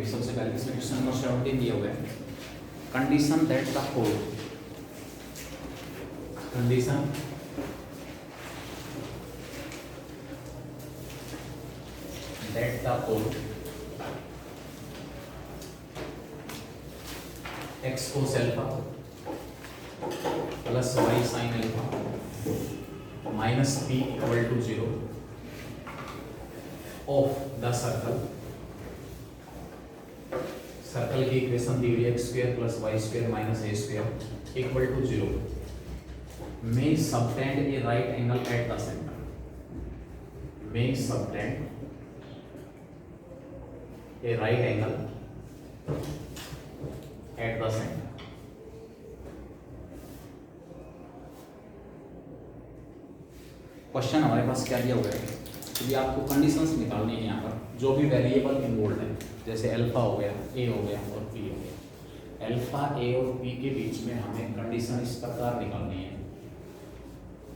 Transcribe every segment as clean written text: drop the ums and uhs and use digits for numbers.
देखेंगे। सबसे पहले इसमें क्वेश्चन नंबर 17 दिया हुआ है, condition that the code, condition that the code x cos alpha plus y sin alpha minus p equal to 0 of the circle, circle की equation दी हुई है x square plus y square minus A square equal to 0 में subtend A right angle at the centre, में subtend A right angle at the centre. Question हमारे पास क्या दिया हुआ है, तो ये आपको कंडीशंस निकालनी है यहाँ पर, जो भी वेरिएबल इन्वॉल्व है, जैसे अल्फा हो गया, ए हो गया और पी हो गया। अल्फा, ए और पी के बीच में हमें कंडीशन इस प्रकार निकालनी है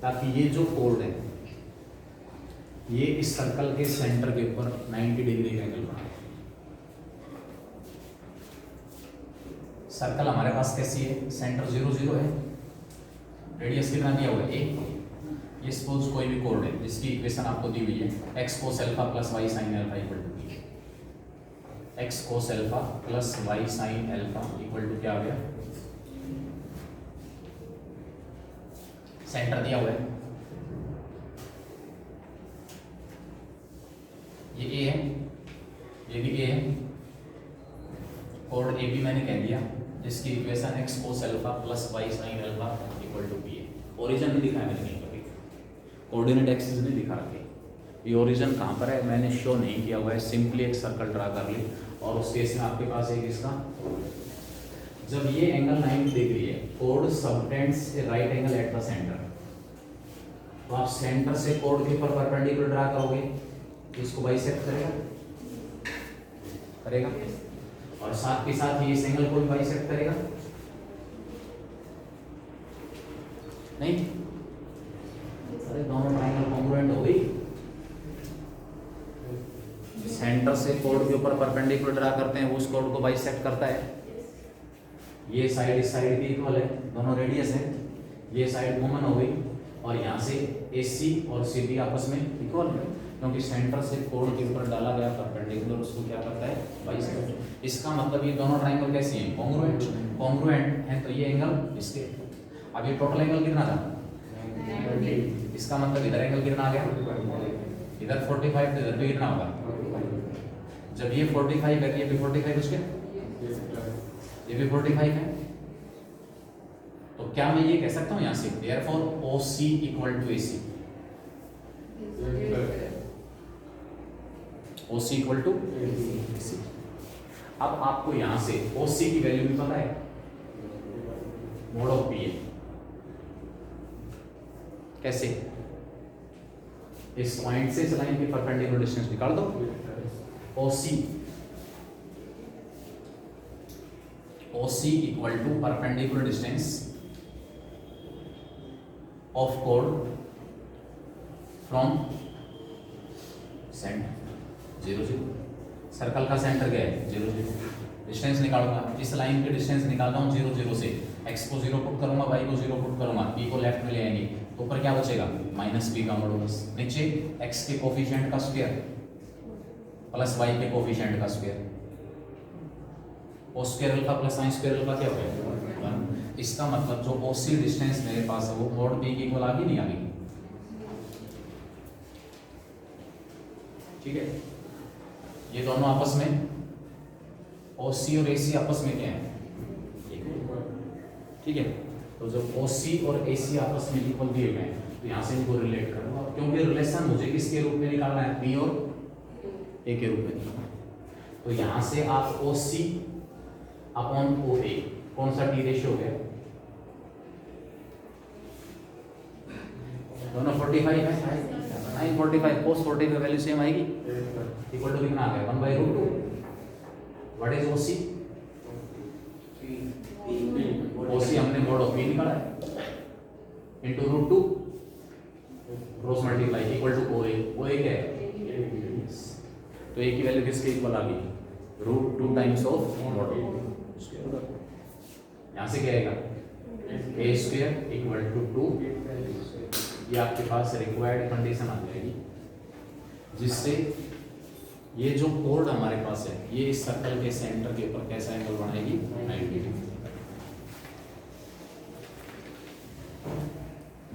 ताकि ये जो कोड है ये इस सर्कल के सेंटर के ऊपर 90 डिग्री का एंगल बनाए। सर्कल हमारे पास कैसी है, सेंटर 0 0 है, रेडियस कितना दिया हुआ है 1। ये सपोज कोई भी कोड है जिसकी इक्वेशन आपको दी हुई है x cos alpha plus y sin alpha equal to b, x cos alpha plus y sin alpha equal to क्या आ गया, सेंटर दिया हुआ है, ये a है, ये भी a है, कोड a भी मैंने कह दिया जिसकी equation x cos alpha plus y sin alpha equal to b है। ओरिजिन भी दिखाया मैंने कहीं, कोऑर्डिनेट एक्सिस नहीं दिखा रखी, ये ओरिजिन कहाँ पर है मैंने शो नहीं किया हुआ है, सिंपली एक सर्कल ड्रा कर ली और उस केस में आपके पास एक इसका, जब ये एंगल 90 डिग्री है, code subtends A right angle at the centre, तो आप सेंटर से कोड के ऊपर परपेंडिकुलर ड्रा करोगे तो इसको बाइसेक्ट करेगा, करेगा, और साथ के साथ ये इस एंगल को भी बाइसेक्ट करेगा, नहीं? अरे दोनों ट्रायंगल कॉन्ग्रुएंट हो गई, सेंटर से कोड के ऊपर परपेंडिकुलर ड्रा करते हैं, उस कोड को बाइसेक्ट करता है, ये साइड इस साइड की इक्वल है, दोनों रेडियस है, ये साइड कॉमन हो गई और यहाँ से AC और CD आपस में इक्वल है क्योंकि सेंटर से कोड के ऊपर डाला गया परपेंडिकुलर उसको क्या करता है, बाइसेक्ट। इसका मतलब ये दोनों ट्रायंगल कैसे हैं, कॉन्ग्रुएंट, कॉन्ग्रुएंट है, तो ये एंगल इसके, अब ये टोटल एंगल कितना था, इसका मतलब इधर एंगल कितना आ गया, इधर 45, तो इधर भी कितना होगा, जब ये 45 है ये भी 45 उसके, ये भी 45 है, तो क्या मैं ये कह सकता हूँ यहाँ से therefore OC equal to AC, OC equal to AC। अब आपको यहाँ से OC की वैल्यू भी पता है, मोड ऑफ P है, कैसे, इस पॉइंट से इस लाइन के परपेंडिकुलर डिस्टेंस निकाल दो, OC equal to perpendicular distance of कोड फ्रॉम सेंटर 0 0, सर्कल का सेंटर क्या है 0 0, डिस्टेंस निकालूंगा, इस लाइन के डिस्टेंस निकालता हूँ 0 0 से, x को 0 पुट करूंगा, y को 0 पुट करूंगा, p को लेफ्ट में ले आएंगे, तो ऊपर क्या बचेगा माइनस p का मॉडुलस, नीचे x के कोफिशिएंट का स्क्वायर प्लस y के कोफिशिएंट का square, cos square alpha plus sin square alpha क्या होगा 1। इसका मतलब जो OC डिस्टेंस मेरे पास है वो मोड p की इक्वल आ गई, नहीं आ गई, ठीक है। ये दोनों आपस में OC और AC आपस में क्या है, ठीक है, तो जब OC और AC आपस में इक्वल दिए गए हैं तो यहाँ से इनको रिलेट करूंगा, क्योंकि रिलेशन मुझे किसके रूप में निकालना है, P और A के रूप में निकालना है, तो यहाँ से आप OC अपॉन OA, कौन सा T रेशियो हो गया, दोनों 45 है, 945 cos 45 वैल्यू सेम आएगी, इक्वल टू कितना आ गया 1/√2। व्हाट इज OC, OC हमने मोड ऑफ P निकाला है into √2 cross multiply equal to OA, OA क्या है, तो A की वैल्यू किसके इक्वल आ गई रूट 2 टाइम्स ऑफ मॉड यहाँ से क्या आएगा ए स्क्वायर इक्वल टू 2। ये आपके पास रिक्वायर्ड कंडीशन आ जाएगी जिससे ये जो कोड हमारे पास है ये इस सर्कल के सेंटर के ऊपर कैसा एंगल बनाएगी 90 डिग्री।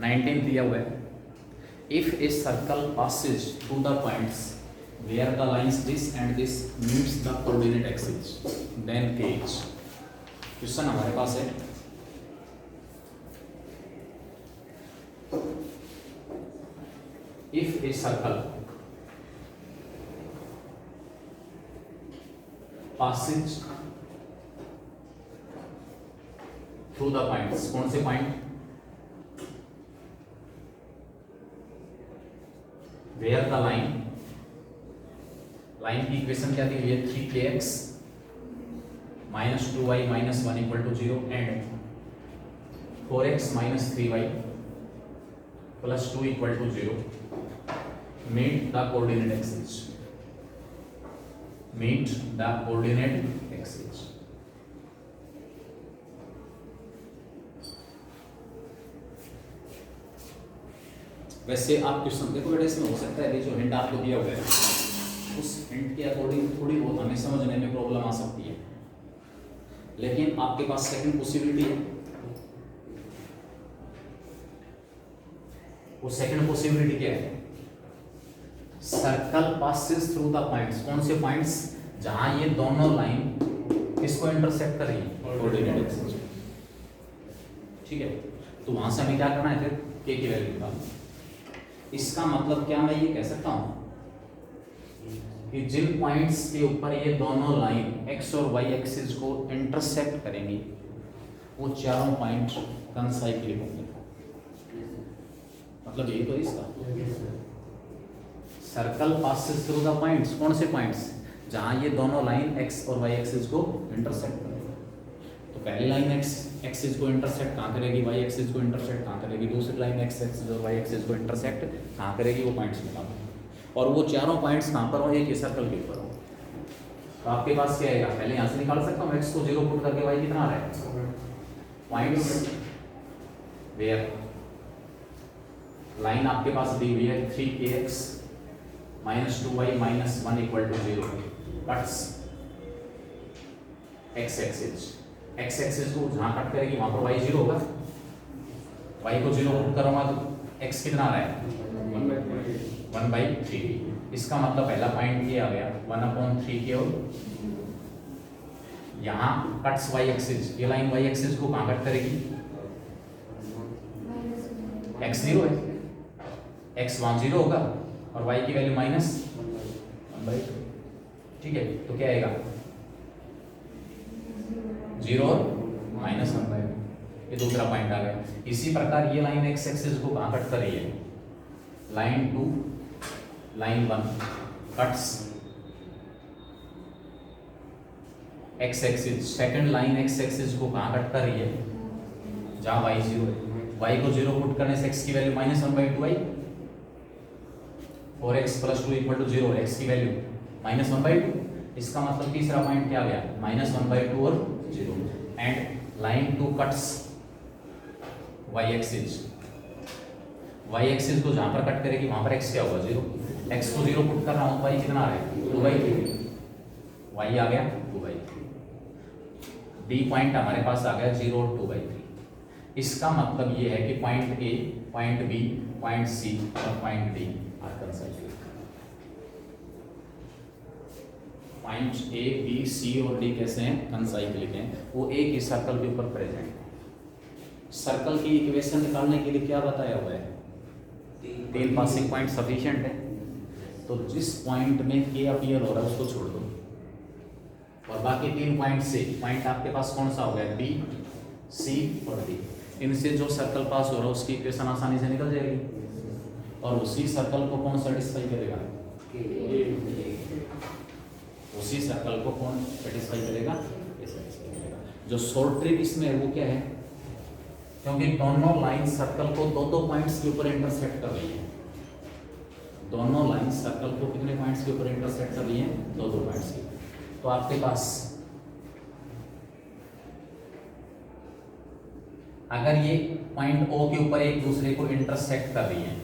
19 दिया हुआ है if a circle passes through the points where the lines this and this meets the coordinate axis then KH। Question हमारे पास है if a circle passes through the points, कौन से पॉइंट where the line की equation क्या दी हुई है 3kx minus 2y minus 1 equal to 0 and 4x minus 3y plus 2 equal to 0 meet the coordinate axis। meet the coordinate axis। वैसे आप question देखो बेटा इसमें हो सकता है जो हिंट आपको दिया हुआ है उस हिंट के अकॉर्डिंग थोड़ी बहुत हमें समझने में प्रॉब्लम आ सकती है, लेकिन आपके पास सेकंड पॉसिबिलिटी है। वो सेकंड पॉसिबिलिटी क्या है circle passes through the points, कौन से पॉइंट्स जहां ये दोनों लाइन किसको इंटरसेक्ट कर रही है कोऑर्डिनेट एक्सिस। ठीक है, तो वहां से हमें क्या करना है फिर के की वैल्यू निकालना। इसका मतलब क्या मैं ये कह सकता हूं कि जिन पॉइंट्स के ऊपर ये दोनों लाइन एक्स और वाई एक्सिस को इंटरसेक्ट करेंगी वो चारों पॉइंट कनसाइक्लिक होंगे। मतलब यही तो इसका circle passes through the points, कौन से पॉइंट्स जहां ये दोनों लाइन एक्स और वाई एक्सिस को इंटरसेक्ट करेंगे। तो पहली लाइन एक्स एक्सिस को इंटरसेक्ट कहाँ करेगी, वाई एक्सिस को इंटरसेक्ट कहाँ करेगी, दूसरी लाइन एक्स एक्सिस और वाई एक्सिस को इंटरसेक्ट कहाँ करेगी, वो पॉइंट्स निकालो। और वो चारों पॉइंट्स कहाँ पर हो, एक ही सर्कल के ऊपर हो। तो आपके पास क्या आएगा, पहले यहाँ से निकाल सकता हूँ एक्स को 0 पुट करके वाई कितना आ रहा है पॉइंट्स वेयर लाइन आपके पास दी हुई है 3kx minus 2y minus 1 equal to 0 cuts x axis को जहां कट करेगी वहां पर y 0 होगा। y को 0 पुट करूंगा तो x कितना आ रहा है 1/3। इसका मतलब पहला पॉइंट ये आ गया 1/3 के, और यहाँ कट्स y एक्सिस, ये लाइन y एक्सिस को कहाँ कट करेगी x 0 है, x वहां 0 होगा और y की वैल्यू -1/2। ठीक है, तो क्या आएगा 0 और -1/2। ये दूसरा पॉइंट आ गया। इसी प्रकार ये लाइन x एक्सिस को कहाँ कट कर रही है, line 2 line 1 cuts x axis, second line x axis को कहाँ कट कर रही है जहाँ y 0 है। y को 0 पुट करने से x की वैल्यू -1/2y, 4x + 2 = 0, x की वैल्यू -1/2। इसका मतलब तीसरा पॉइंट क्या आ गया -1/2 और 0। And line 2 cuts y axis, y axis को जहां पर कट करेगी वहां पर x क्या होगा 0। x को 0 पुट कर रहा हूं तो y कितना आ रहा है 2/3, y आ गया 2/3। d पॉइंट हमारे पास आ गया 0 और 2/3। इसका मतलब ये है कि point A, point B, point C और point D are concyclic. Point A, B, C और D कैसे हैं कंसाइक्लिक हैं, वो एक ही सर्कल के ऊपर प्रेजेंट है। सर्कल की इक्वेशन निकालने के लिए क्या बताया हुआ है, 3 पासिंग पॉइंट सफिशिएंट है। तो जिस पॉइंट में K अपीयर हो रहा है उसको छोड़ दो और बाकी 3 पॉइंट से पॉइंट आपके पास कौन सा हो गया B, C और D। इनसे जो सर्कल पास हो रहा है उसकी इक्वेशन आसानी से निकल जाएगी। और उसी सर्कल को कौन सेटिस्फाई करेगा, उसी सर्कल को कौन सेटिस्फाई करेगा, जो शॉर्ट ट्रिक इसमें है वो क्या है, क्योंकि दोनों लाइन सर्कल को दो पॉइंट्स के ऊपर इंटरसेक्ट कर रही है। दोनों लाइन सर्कल को कितने पॉइंट्स के ऊपर इंटरसेक्ट कर रही है, 2 पॉइंट्स के। तो आपके पास अगर ये पॉइंट O के ऊपर एक दूसरे को इंटरसेक्ट कर रही हैं,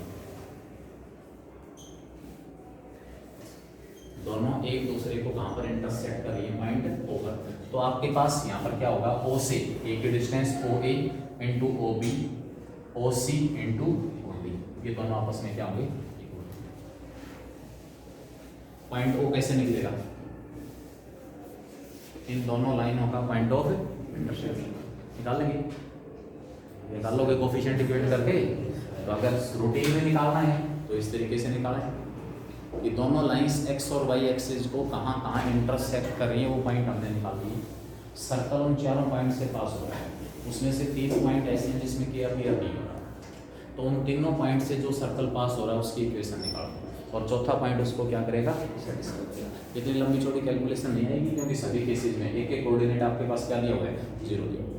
दोनों एक दूसरे को कहां पर इंटरसेक्ट कर रही है, पॉइंट O पर, तो आपके पास यहां पर क्या होगा, O से A की distance OA into OB, OC into OD, ये दोनों आपस में क्या होंगे, पॉइंट O कैसे निकलेगा, इन दोनों लाइनों का पॉइंट ऑफ इंटरसेक्शन निकाल लेंगे, निकाल लोगे कोफिशिएंट इक्वेट करके। तो अगर रूटीन में निकालना है तो इस तरीके से निकालें कि दोनों लाइंस x और y एक्सिस को कहाँ कहाँ इंटरसेक्ट कर रही है, वो पॉइंट हमने निकाल दिए। सर्कल उन चारों पॉइंट से पास हो रहा है, उसमें से 3 पॉइंट ऐसे हैं जिसमें कि अब नहीं हो रहा, तो उन तीनों पॉइंट से जो सर्कल पास हो रहा है उसकी इक्वेशन निकाल दो, और चौथा पॉइंट उसको क्या करेगा, सेटिस्फाई करेगा। इतनी लंबी छोटी कैलकुलेशन नहीं आएगी क्योंकि सभी केसेज में एक एक कोऑर्डिनेट आपके पास क्या दिया हुआ है, 0 दिया हुआ है।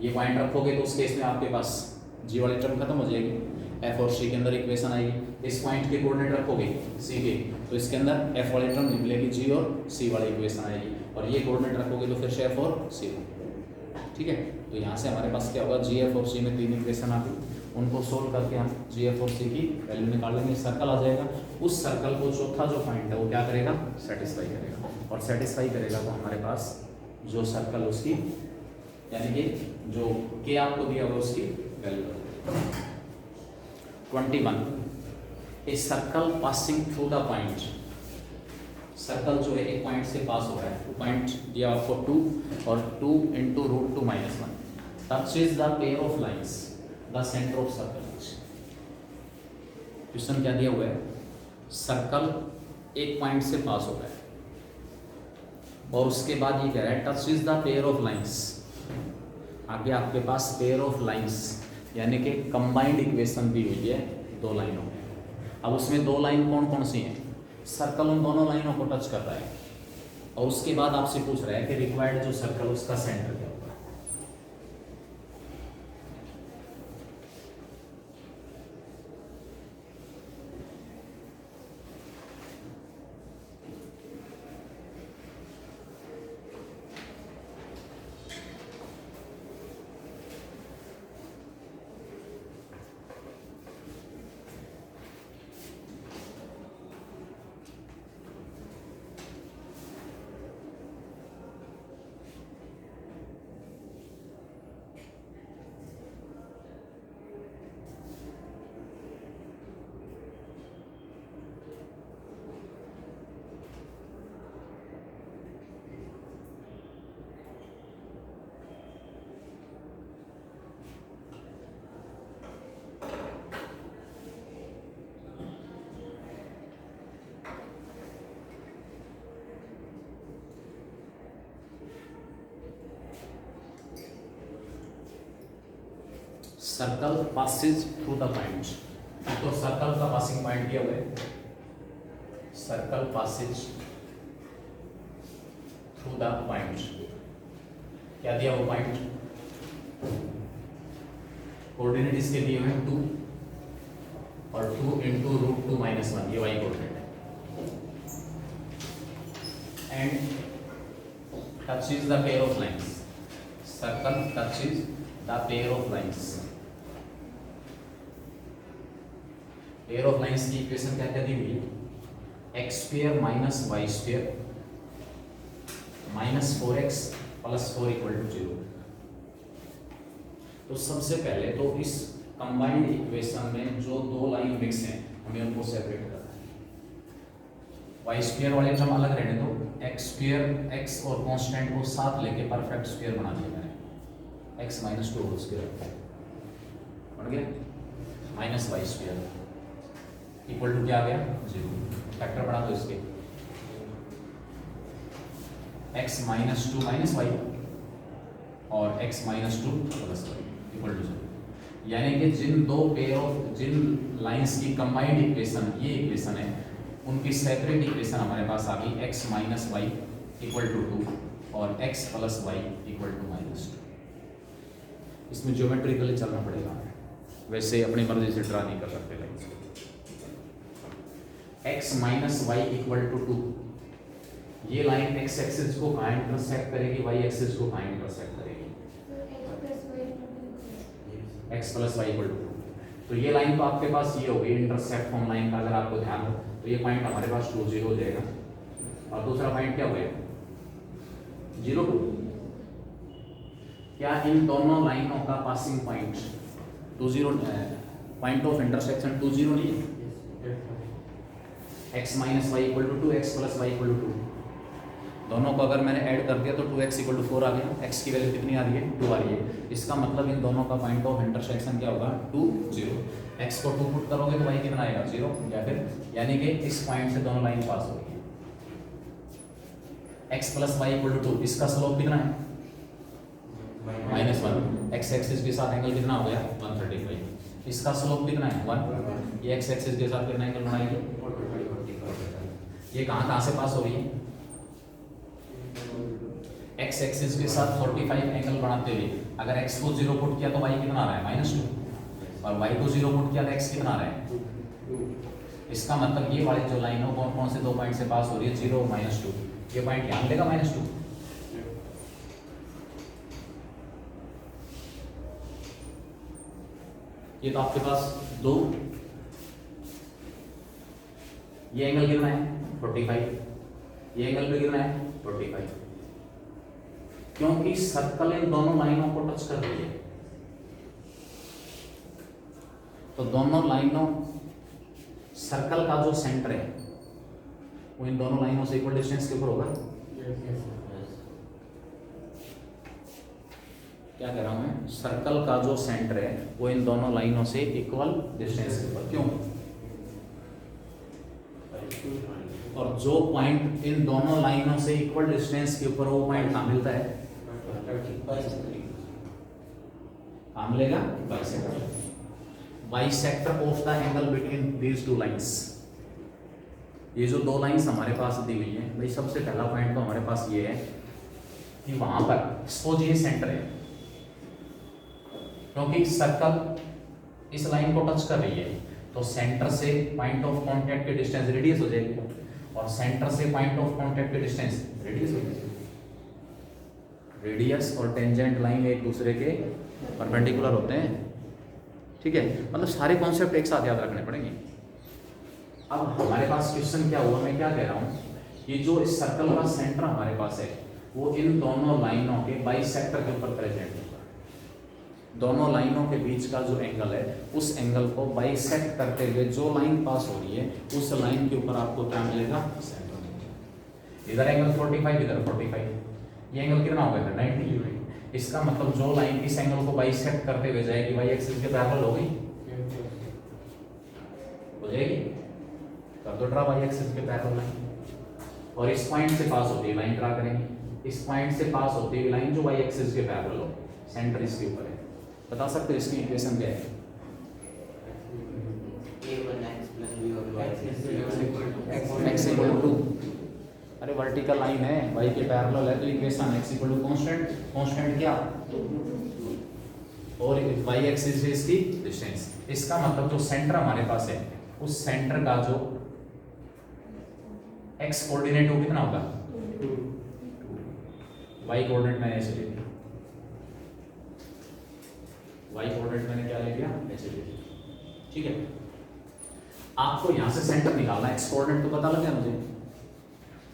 ये पॉइंट रखोगे तो उस केस में आपके पास जी वाली टर्म खत्म हो जाएगी, एफ और सी के अंदर इक्वेशन आएगी। इस पॉइंट के कोऑर्डिनेट रखोगे सी के, तो इसके अंदर एफ वाली टर्म निकलेगी, जी और सी वाली इक्वेशन आएगी, और ये कोऑर्डिनेट रखोगे तो फिर एफ और सी। ठीक है, तो यहाँ से हमारे पास क्या होगा, जी एफ और सी में 3 इक्वेशन आ गई, उनको सोल्व करके हम जी एफ और सी की वैल्यू निकाल लेंगे, सर्कल आ जाएगा। उस सर्कल को चौथा जो पॉइंट है वो क्या करेगा, सेटिस्फाई करेगा, और सेटिस्फाई करेगा तो हमारे पास जो सर्कल उसकी, यानी कि जो के आपको दिया होगा उसकी value. 21 a circle passing through the point, circle जो है एक पॉइंट से पास हो रहा है, पॉइंट दिया आपको 2 और 2 into root 2 minus 1 touches the pair of lines the centre of circle. Question क्या दिया हुआ है, सर्कल एक पॉइंट से पास हो रहा है और उसके बाद ये कह रहा है touches the pair of lines, आगे आपके पास पेयर ऑफ लाइंस यानी कि कंबाइंड इक्वेशन दी हुई है 2 लाइनों में। अब उसमें 2 लाइन कौन कौन सी हैं, सर्कल उन दोनों लाइनों को टच कर रहा है, और उसके बाद आपसे पूछ रहा है कि रिक्वायर्ड जो सर्कल उसका सेंटर क्या होगा। Circle passes through the point, तो सर्कल का पासिंग पॉइंट क्या हुआ है, circle passes through the point, क्या दिया वो पॉइंट, कोऑर्डिनेट इसके दिए हुए हैं 2 और 2 इंटू रूट 2 माइनस 1, ये वाई कोऑर्डिनेट है, and touches the pair of lines, circle touches the pair of lines. Pair of lines की इक्वेशन क्या क्या दी हुई है, x square minus y square minus 4x plus 4 equal to 0। तो सबसे पहले तो इस कंबाइंड इक्वेशन में जो 2 लाइन मिक्स हैं हमें उनको सेपरेट करना है। वाई स्क्वायर वाले टर्म अलग रहने दो, एक्स स्क्वायर एक्स और कांस्टेंट को साथ लेके परफेक्ट स्क्वायर बना दिया मैंने, x माइनस 2 होल स्क्वायर बन गया, minus y square equal to क्या आ गया 0, फैक्टर बढ़ा दो इसके, x माइनस 2 माइनस वाई और x minus 2 plus y equal to 0। यानी कि जिन लाइंस की कंबाइंड इक्वेशन ये इक्वेशन है, उनकी सेपरेट इक्वेशन हमारे पास आ गई x minus y equal to 2 और x plus y equal to minus 2। इसमें ज्योमेट्रिकली चलना पड़ेगा, वैसे अपनी मर्जी से ड्रा नहीं कर सकते लाइंस को। x minus y equal to 2 ये लाइन एक्स एक्सिस को कहाँ इंटरसेक्ट करेगी, वाई एक्सिस को कहाँ इंटरसेक्ट करेगी, x plus y equal to. तो ये लाइन तो आपके पास ये होगी इंटरसेक्ट फ्रॉम लाइन का, अगर आपको ध्यान हो तो ये पॉइंट हमारे पास 2 0 हो जाएगा, और दूसरा पॉइंट क्या हो गया 0 2। क्या इन दोनों लाइनों का passing point 2 0, point of intersection 2 0 नहीं है, x minus y equal to 2, x plus y equal to 2। दोनों को अगर मैंने ऐड कर दिया तो 2x इक्वल टू 4 आ गया, x की वैल्यू कितनी आ रही है 2 आ रही है। इसका मतलब इन दोनों का पॉइंट ऑफ इंटरसेक्शन क्या होगा 2 0। x को 2 पुट करोगे तो y कितना आएगा 0, या फिर यानी कि इस पॉइंट से दोनों लाइन पास हो रही है। x plus y equal to 2, इसका स्लोप कितना है -1। x एक्सिस के साथ एंगल कितना हो गया 135, इसका स्लोप कितना है 1। ये x एक्सिस के साथ कितना एंगल बनाएगी, ये कहाँ से पास हो रही है, x एक्सिस के साथ 45 एंगल बनाते हुए अगर x को 0 पुट किया तो y कितना आ रहा है -2, और y को 0 पुट किया तो x कितना आ रहा है। इसका मतलब ये वाली जो लाइन हो कौन से दो पॉइंट से पास हो रही है 0 और -2, ये पॉइंट यहाँ मिलेगा -2। ये तो आपके पास दो, ये एंगल कितना है 45, ये एंगल भी कितना है 45, क्योंकि सर्कल इन दोनों लाइनों को टच कर रही है। तो दोनों लाइनों, सर्कल का जो सेंटर है वो इन दोनों लाइनों से इक्वल डिस्टेंस के ऊपर होगा। क्या कह रहा हूं मैं, सर्कल का जो सेंटर है वो इन दोनों लाइनों से इक्वल डिस्टेंस के ऊपर, क्यों, और जो पॉइंट इन दोनों लाइनों से इक्वल डिस्टेंस के ऊपर वो पॉइंट कहां मिलता है, कहां मिलेगा bisector, bisector of the angle between these two lines. ये जो दो लाइंस हमारे पास दी हुई है भाई, सबसे पहला पॉइंट तो हमारे पास ये है कि वहां पर सपोज ये सेंटर है, क्योंकि सर्कल इस लाइन को टच कर रही है तो सेंटर से पॉइंट ऑफ कांटेक्ट की डिस्टेंस रेडियस हो जाएगी, और सेंटर से पॉइंट ऑफ कांटेक्ट की डिस्टेंस रेडियस हो जाएगी। रेडियस और टेंजेंट लाइन एक दूसरे के परपेंडिकुलर होते हैं, ठीक है, मतलब सारे कॉन्सेप्ट एक साथ याद रखने पड़ेंगे। अब हमारे पास क्वेश्चन क्या हुआ, मैं क्या कह रहा हूँ, ये जो इस सर्कल का सेंटर हमारे पास है वो इन दोनों लाइनों के बाइसेक्टर के ऊपर प्रेजेंट होगा। दोनों लाइनों के बीच का जो एंगल है उस एंगल को बाइसेक्ट करते हुए जो लाइन पास हो रही है उस लाइन के ऊपर आपको क्या मिलेगा, सेंटर। इधर एंगल 45, इधर 45, ये एंगल कितना होगा 90 डिग्री। इसका मतलब जो लाइन इस एंगल को बाइसेक्ट करते हुए जाएगी वाई एक्सिस के पैरेलल हो गई, हो जाएगी, कर दो ड्रा वाई एक्सिस के पैरेलल लाइन, और इस पॉइंट से पास होती है लाइन ड्रा करेंगे, इस पॉइंट से पास होती है लाइन जो वाई एक्सिस के पैरेलल हो, सेंटर इसके ऊपर है। बता सकते हो इसकी इक्वेशन क्या है, x इक्वल टू 2, अरे वर्टिकल लाइन है y के पैरेलल है तो equation x equal to constant, constant क्या, और y एक्सिस से इसकी डिस्टेंस। इसका मतलब जो सेंटर हमारे पास है उस सेंटर का जो x कोऑर्डिनेट वो कितना होगा 2, y कोऑर्डिनेट मैंने ऐसे ले लिया, y कोऑर्डिनेट मैंने क्या ले लिया ऐसे ले लिया, ठीक है। आपको यहां से सेंटर निकालना है, x कोऑर्डिनेट तो पता लग गया मुझे,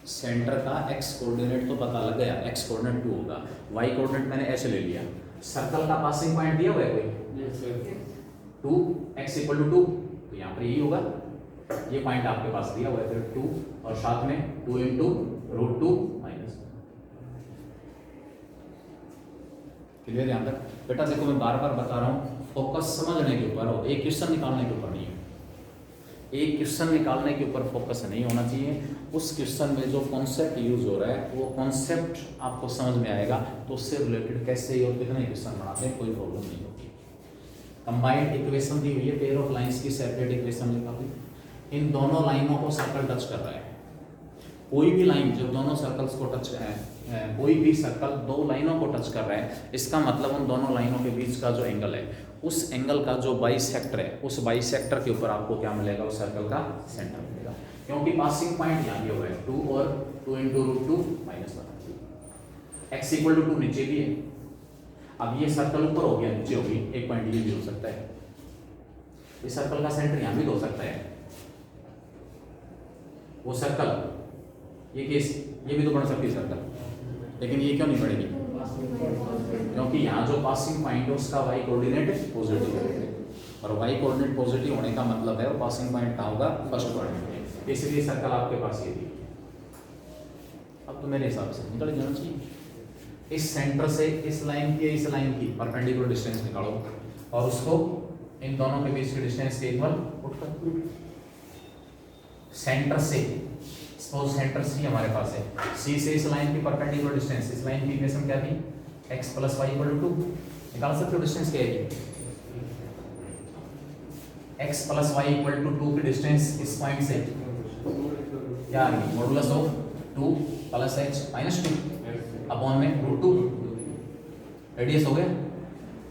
सेंटर का x कोऑर्डिनेट तो पता लग गया, x कोऑर्डिनेट 2 होगा, y कोऑर्डिनेट मैंने ऐसे ले लिया। सर्कल का पासिंग पॉइंट दिया हुआ है कोई 2, x इक्वल टू 2, तो यहाँ पर यही होगा, ये पॉइंट आपके पास दिया हुआ है, फिर 2 और साथ में 2 इंटू √2 माइनस। क्लियर यहाँ तक बेटा? देखो मैं बार बार बता रहा हूँ, फोकस समझने के ऊपर हो, एक क्वेश्चन निकालने के ऊपर नहीं है, एक क्वेश्चन निकालने के ऊपर फोकस नहीं होना चाहिए। उस क्वेश्चन में जो कॉन्सेप्ट यूज हो रहा है वो कॉन्सेप्ट आपको समझ में आएगा तो उससे रिलेटेड कैसे और कितने क्वेश्चन बनाते हैं कोई प्रॉब्लम नहीं होगी। कंबाइंड इक्वेशन दी हुई है, पेयर ऑफ लाइंस की सेपरेट इक्वेशन लिखा हुई, इन दोनों लाइनों को सर्कल टच कर रहा है। कोई भी लाइन जब दोनों सर्कल्स को टच कोई भी सर्कल दो लाइनों को टच कर रहा है, इसका मतलब उन दोनों लाइनों के बीच का जो एंगल है उस एंगल का जो बाइसेक्टर है, उस बाइसेक्टर के ऊपर आपको क्या मिलेगा, उस सर्कल का सेंटर मिलेगा, क्योंकि पासिंग पॉइंट यहाँ पे हुआ है 2 और 2 × √2 -1 x = 2 नीचे भी है। अब ये सर्कल ऊपर हो गया, नीचे होगी, एक पॉइंट ये भी हो सकता है, इस सर्कल का सेंटर यहाँ भी तो हो सकता है, वो सर्कल ये केस ये भी तो बन सकती है सर्कल, लेकिन ये क्यों नहीं बढ़ेगी, क्योंकि यहाँ जो पासिंग पॉइंट है उसका y कोऑर्डिनेट पॉजिटिव है, और y कोऑर्डिनेट पॉजिटिव होने का मतलब है वो पासिंग पॉइंट कहाँ होगा, फर्स्ट क्वाड्रेंट में, इसलिए सर्कल आपके पास ये दी। अब तो मेरे हिसाब से निकल जाना चाहिए, इस सेंटर से इस लाइन की परपेंडिकुलर डिस्टेंस निकालो और उसको इन दोनों के बीच की डिस्टेंस के इक्वल पुट कर। सेंटर से, सपोज सेंटर C हमारे पास है, C से इस लाइन की परपेंडिकुलर डिस्टेंस, इस लाइन की इक्वेशन क्या थी, x + y = 2, निकाल सकते हो डिस्टेंस क्या है, x + y = 2 की डिस्टेंस इस पॉइंट से क्या आ गई, मॉडुलस ऑफ 2 + h - 2 अपॉन में √2, रेडियस हो गया।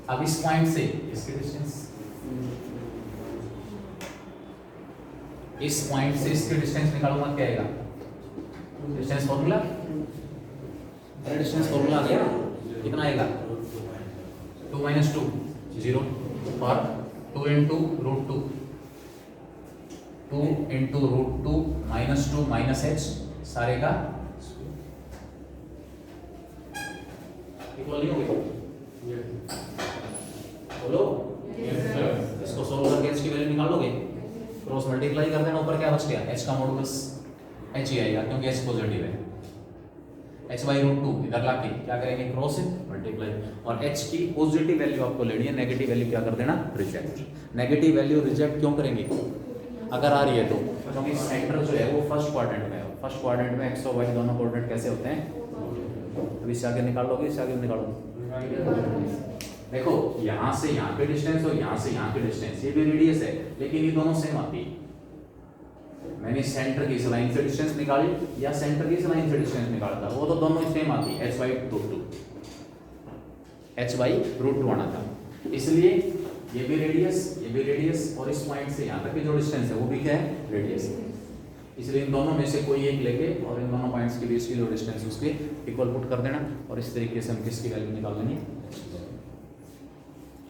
अब इस पॉइंट से इसकी डिस्टेंस, इस पॉइंट से इसकी डिस्टेंस निकालूंगा, क्या आएगा, डिस्टेंस फॉर्मूला, अरे डिस्टेंस फॉर्मूला आ गया, कितना आएगा, 2 - 2 0 और 2 × √2, 2 × √2 -2 -h सारे का इक्वल नहीं होगा, बोलो इसको सोल्व करके h की वैल्यू निकालोगे, क्रॉस मल्टीप्लाई कर देना, ऊपर क्या बच गया, h का मॉडुलस h ही आएगा क्योंकि h पॉजिटिव है, h/√2 इधर लाके क्या करेंगे, क्रॉस मल्टीप्लाई, और h की पॉजिटिव वैल्यू आपको लेनी है, नेगेटिव वैल्यू क्या कर देना, रिजेक्ट। नेगेटिव वैल्यू रिजेक्ट क्यों करेंगे, अगर आ रही है तो, क्योंकि सेंटर जो है वो फर्स्ट क्वाड्रेंट में है, फर्स्ट क्वाड्रेंट में x और y दोनों कोऑर्डिनेट कैसे होते हैं, तो इससे आगे निकाल लोगे, इससे आगे निकालोगे, देखो यहाँ से यहाँ की डिस्टेंस और यहाँ से यहाँ की डिस्टेंस, ये भी रेडियस है, लेकिन ये दोनों सेम आती है, मैंने सेंटर की इस लाइन से डिस्टेंस निकाली या सेंटर की इस लाइन से डिस्टेंस निकाला था, वो तो दोनों सेम आती है, h/√2 आना था, इसलिए ये भी रेडियस और इस पॉइंट से यहाँ तक की जो डिस्टेंस है वो भी क्या है, रेडियस, इसलिए इन दोनों में से कोई एक लेके और इन दोनों पॉइंट्स के बीच की जो डिस्टेंस उसके इक्वल पुट कर देना, और इस तरीके से हम किसकी वैल्यू निकाल लेंगे,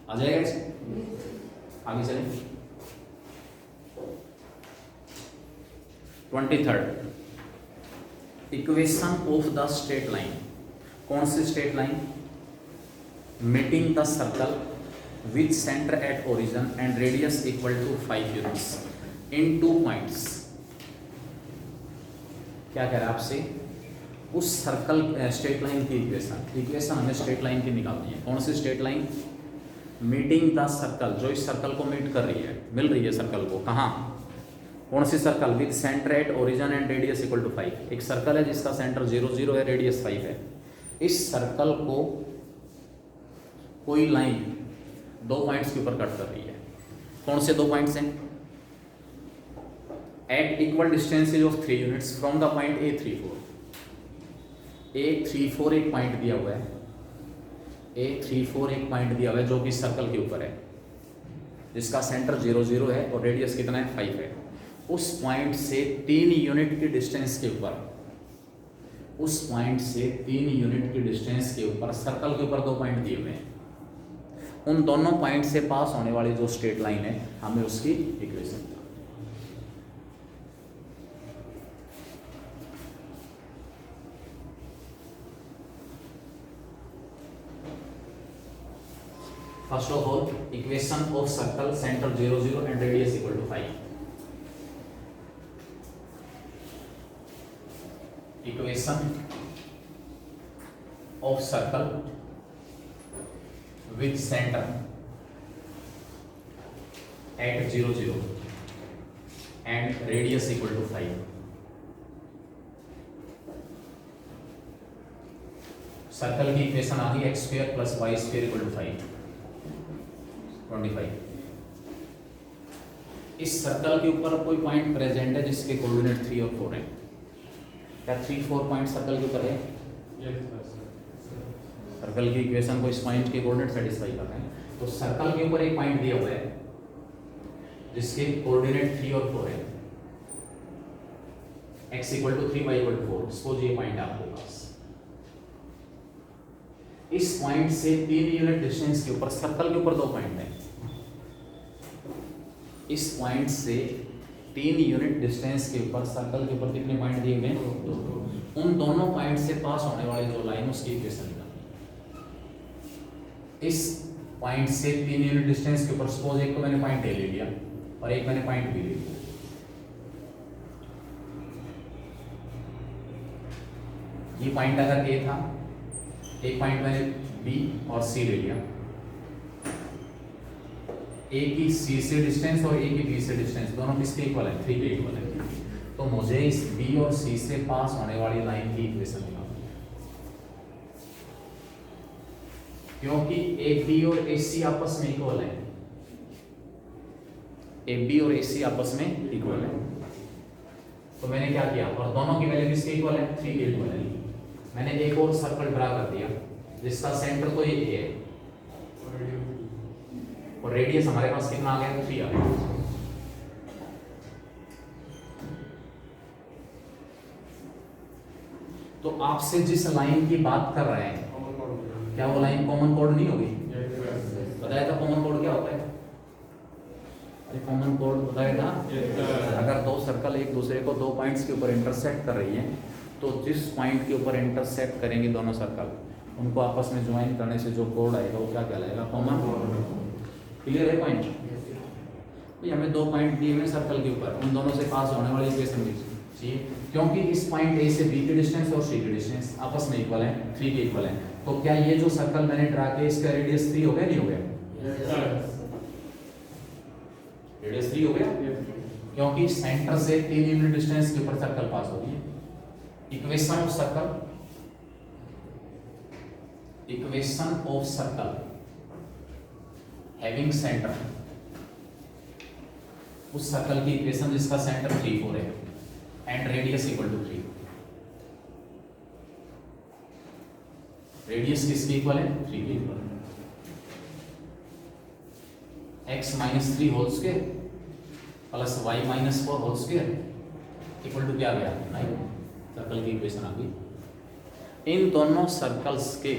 आ जाएगा। आगे चलें, 23rd equation of the straight line, कौन सी straight line, meeting the circle with centre at origin and radius = 5 units in 2 points. क्या कह रहा है आपसे, उस सर्कल स्ट्रेट लाइन की इक्वेशन हमें स्ट्रेट लाइन की निकालनी है, कौन सी straight line, meeting the circle, जो इस सर्कल को मीट कर रही है, मिल रही है सर्कल को, कहाँ, कौन सी circle, with centre at origin and radius = 5, एक सर्कल है जिसका सेंटर 0 0 है, रेडियस 5 है, इस सर्कल को कोई लाइन 2 पॉइंट्स के ऊपर कट कर रही है, कौन से 2 पॉइंट्स हैं, at equal distances of 3 units from the point A34, A34 एक पॉइंट दिया हुआ है, A34 एक पॉइंट दिया हुआ है जो कि सर्कल के ऊपर है, जिसका सेंटर 0 0 है और रेडियस कितना है, 5 है, उस पॉइंट से 3 यूनिट की डिस्टेंस के ऊपर, उस पॉइंट से 3 यूनिट की डिस्टेंस के ऊपर सर्कल के ऊपर 2 पॉइंट दिए हुए हैं, उन दोनों पॉइंट से पास होने वाली जो स्ट्रेट लाइन है हमें उसकी equation, first of all equation of circle centre 0 0 and radius = 5, equation of circle with centre eight 0 0 and radius = 5, circle की इक्वेशन आ गई x² + y² = 5, 25। इस सर्कल के ऊपर कोई पॉइंट प्रेजेंट है जिसके कोऑर्डिनेट 3 और 4 हैं, क्या 3 4 पॉइंट सर्कल के ऊपर है, सर्कल की इक्वेशन को इस पॉइंट के कोऑर्डिनेट सेटिस्फाई कर रहे हैं, तो सर्कल के ऊपर एक पॉइंट दिया हुआ है जिसके कोऑर्डिनेट 3 और 4 है, x = 3 y = 4। सपोज ये पॉइंट आपके पास, इस पॉइंट से 3 यूनिट डिस्टेंस के ऊपर सर्कल के ऊपर 2 पॉइंट हैं। इस पॉइंट से 3 यूनिट डिस्टेंस के ऊपर सर्कल के ऊपर कितने पॉइंट दिए हुए हैं? 2। उन दोनों पॉइंट से पास होने वाली जो लाइन उसकी इक्वेशन निकालनी है। इस पॉइंट से 3 यूनिट डिस्टेंस के ऊपर सपोज एक को मैंने पॉइंट ए ले लिया और एक मैंने पॉइंट बी ले लिया। ये पॉइंट अगर ए था, एक पॉइंट मैंने बी और सी ले लिया, ए की सी से डिस्टेंस और ए की बी से डिस्टेंस दोनों किसके इक्वल है? 3 के इक्वल है। तो मुझे इस बी और सी से पास होने वाली लाइन की इक्वेशन निकालनी है, क्योंकि ए बी और ए सी आपस में इक्वल है। ए बी और ए सी आपस में इक्वल है। तो मैंने क्या किया, और दोनों की वैल्यू किसके इक्वल है? 3 के इक्वल है। मैंने एक और सर्कल ड्रा कर दिया जिसका सेंटर तो ये है और रेडियस हमारे पास कितना आ गया? 3 आ गया। तो आपसे जिस लाइन की बात कर रहे हैं, क्या वो लाइन कॉमन कोड नहीं होगी? बताया था कॉमन कोड क्या होता है? अरे कॉमन कोड बताया था, अगर 2 सर्कल एक दूसरे को 2 पॉइंट्स के ऊपर इंटरसेक्ट कर रही हैं, तो जिस पॉइंट के ऊपर इंटरसेक्ट करेंगे दोनों सर्कल, उनको आपस में ज्वाइन करने से जो कोड आएगा वो क्या कहलाएगा? Common code. क्लियर है पॉइंट? ये हमें 2 पॉइंट दिए हुए सर्कल के ऊपर, उन दोनों से पास होने वाली इक्वेशन चाहिए, क्योंकि इस पॉइंट ए से बी की डिस्टेंस और सी की डिस्टेंस आपस में इक्वल है, 3 के इक्वल है। तो क्या ये जो सर्कल मैंने ड्रा किया इसका रेडियस 3 हो गया? नहीं हो गया? रेडियस 3 हो गया, क्योंकि सेंटर से 3 यूनिट डिस्टेंस के ऊपर सर्कल पास हो रही है। Equation of circle, equation of circle having centre, उस सर्कल की इक्वेशन जिसका सेंटर 3, 4 है एंड रेडियस = 3। रेडियस किसके इक्वल है? 3 के इक्वल है। x - 3 whole square plus y - 4 whole square equal to क्या गया? 9। सर्कल की इक्वेशन आ गई। इन दोनों सर्कल्स के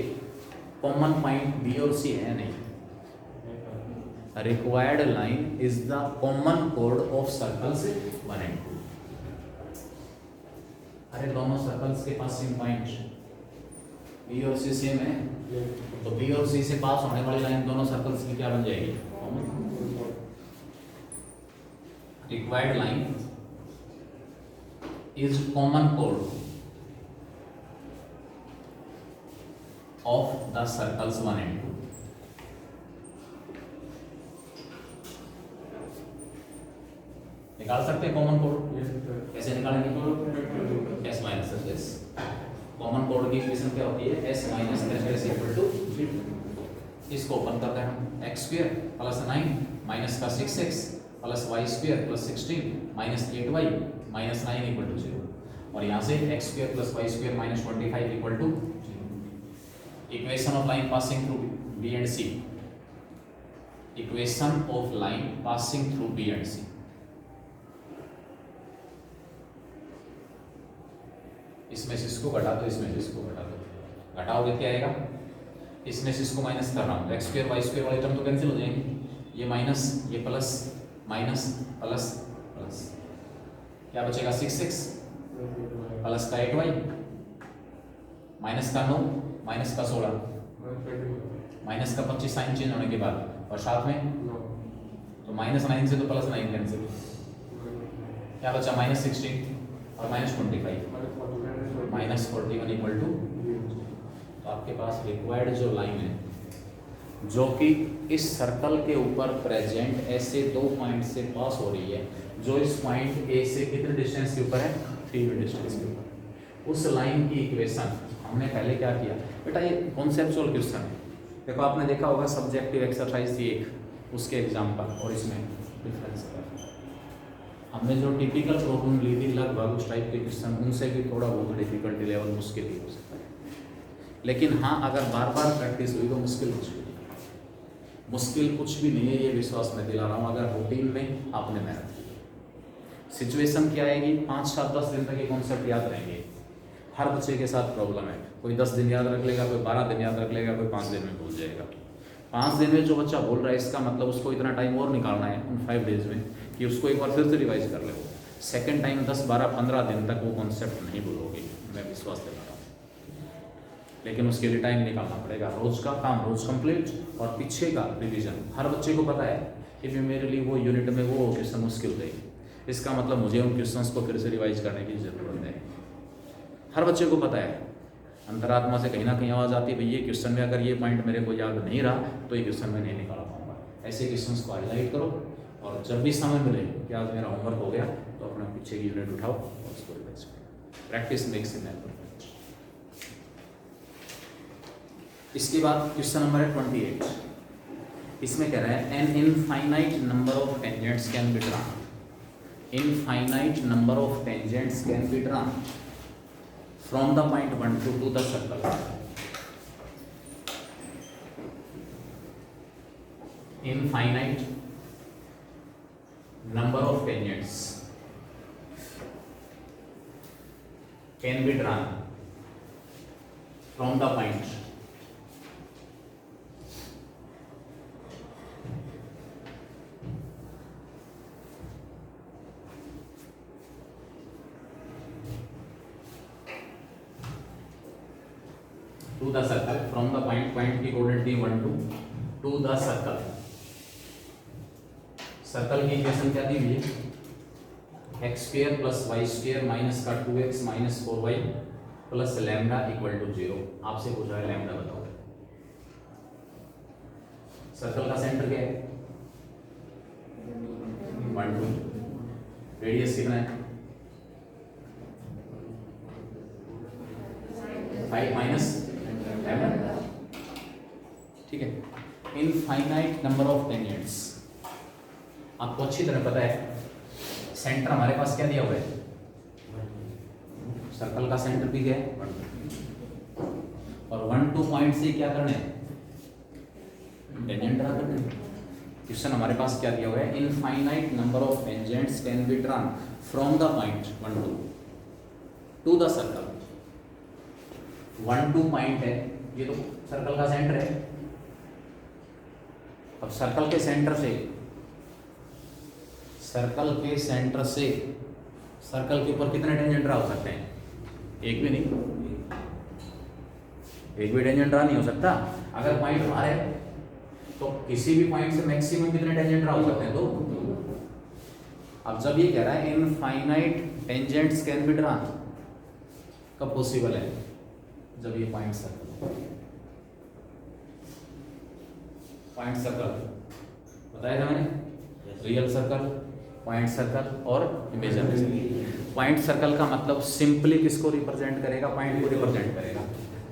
कॉमन पॉइंट बी और सी है नहीं। Required line is the common code of circles 1 and 2। अरे दोनों सर्कल्स के पास सेम पॉइंट बी और सी सेम है, तो बी और सी से पास होने वाली लाइन दोनों सर्कल्स की क्या बन जाएगी? Required line is common code of the circles 1 and 2। निकाल सकते हैं कॉमन कोड? कैसे निकालेंगे? s minus s. कॉमन कोड की इक्वेशन क्या होती है? s minus s equal to, इसको ओपन करते हैं हम, x² प्लस 9 माइनस का 6x plus y² plus 16 minus 8y minus 9 equal to 0। और यहाँ से x² plus y² minus 25 equal to 0। Equation of line passing through B and C। Equation of line passing through B and C। इसमें से इसको घटा दो, इसमें से इसको घटा दो, घटाओगे क्या आएगा? इसमें से इसको माइनस कर रहा हूँ, x² y² वाले टर्म तो कैंसिल हो जाएंगे, ये माइनस ये प्लस माइनस प्लस प्लस, क्या बचेगा? 6x प्लस का 8y माइनस का 9 माइनस का 16 माइनस का 25 साइन चेंज होने के बाद, और साथ में तो -9 से तो +9 कैंसिल, क्या बचा? -16 और -25 -41 इक्वल टू। तो आपके पास रिक्वायर्ड जो लाइन है जो कि इस सर्कल के ऊपर प्रेजेंट ऐसे 2 पॉइंट से पास हो रही है, जो इस पॉइंट ए से कितने डिस्टेंस के ऊपर है? 3 डिस्टेंस के ऊपर, उस लाइन की इक्वेशन हमने पहले क्या किया बेटा? ये कॉन्सेप्चुअल क्वेश्चन है। देखो आपने देखा होगा सब्जेक्टिव एक्सरसाइज थी एक, उसके एग्जाम्पल और इसमें डिफरेंस है। हमने जो टिपिकल प्रॉब्लम ली थी लगभग उस टाइप के क्वेश्चन, उनसे भी थोड़ा बहुत डिफिकल्टी लेवल मुश्किल ही हो सकता है, लेकिन हाँ अगर बार बार प्रैक्टिस हुई तो मुश्किल हो सकती है। मुश्किल कुछ भी नहीं है, ये विश्वास मैं दिला रहा हूँ अगर रूटीन में आपने मेहनत की। सिचुएशन क्या आएगी, 5, 7, 10 दिन तक ये कॉन्सेप्ट याद रहेंगे। हर बच्चे के साथ प्रॉब्लम है, कोई 10 दिन याद रख लेगा, कोई 12 दिन याद रख लेगा, कोई 5 दिन में भूल जाएगा। 5 दिन में जो बच्चा भूल रहा है इसका मतलब उसको इतना टाइम और निकालना है उन 5 डेज में कि उसको एक बार फिर से रिवाइज कर ले। सेकेंड टाइम 10, 12, 15 दिन तक वो कॉन्सेप्ट नहीं भूलोगे, मैं विश्वास दिला रहा हूँ। लेकिन उसके लिए टाइम निकालना पड़ेगा, रोज का काम रोज कंप्लीट और पीछे का रिवीजन। हर बच्चे को पता है कि भी मेरे लिए वो यूनिट में वो क्वेश्चन मुश्किल थे, इसका मतलब मुझे उन क्वेश्चंस को फिर से रिवाइज करने की ज़रूरत है। हर बच्चे को पता है, अंतरात्मा से कहीं ना कहीं आवाज़ आती है भाई ये क्वेश्चन में अगर ये पॉइंट मेरे को याद नहीं रहा तो ये क्वेश्चन में नहीं निकाल पाऊंगा। ऐसे क्वेश्चंस को हाईलाइट करो और जब भी समय मिले कि आज मेरा होमवर्क हो गया तो अपना पीछे की यूनिट उठाओ और उसको रिवाइज करो। Practice makes man perfect. इसके बाद क्वेश्चन नंबर है 28। इसमें कह रहा है an infinite number of tangents can be drawn. Infinite number of tangents can be drawn from the point 1 to the circle. Infinite number of tangents can be drawn from the point to the circle, from the point की coordinate 1 to the circle। Circle की equation क्या दी हुई है, x square plus y square minus का 2x minus 4y plus lambda equal to 0। आपसे पूछा है लैम्डा बताओ। सर्कल का सेंटर क्या है 1, 2, रेडियस कितना है 5 माइनस लैम्डा, ठीक है। इनफाइनाइट नंबर ऑफ टेंजेंट्स, आपको अच्छी तरह पता है सेंटर हमारे पास क्या दिया हुआ है, सर्कल का सेंटर भी क्या है 1, और 1, 2 पॉइंट से क्या करना है टेंजेंट ड्रा करना है। क्वेश्चन हमारे पास क्या दिया हुआ है, infinite number of tangents can be drawn from the point 1, 2 to the circle. 1, 2 point है, ये तो सर्कल का सेंटर है। अब सर्कल के सेंटर से सर्कल के ऊपर कितने टेंजेंट ड्रा हो सकते हैं, एक भी नहीं, एक भी टेंजेंट ड्रा नहीं हो सकता। अगर पॉइंट बाहर है तो किसी भी पॉइंट से मैक्सिमम कितने टेंजेंट ड्रा हो सकते हैं, 2। अब जब ये कह रहा है infinite tangents can be drawn, कब पॉसिबल है, जब ये पॉइंट सर्कल बताया था मैंने, रियल सर्कल, पॉइंट सर्कल और इमेजिनरी सर्कल। पॉइंट सर्कल का मतलब सिंपली किसको रिप्रेजेंट करेगा, पॉइंट को रिप्रेजेंट करेगा।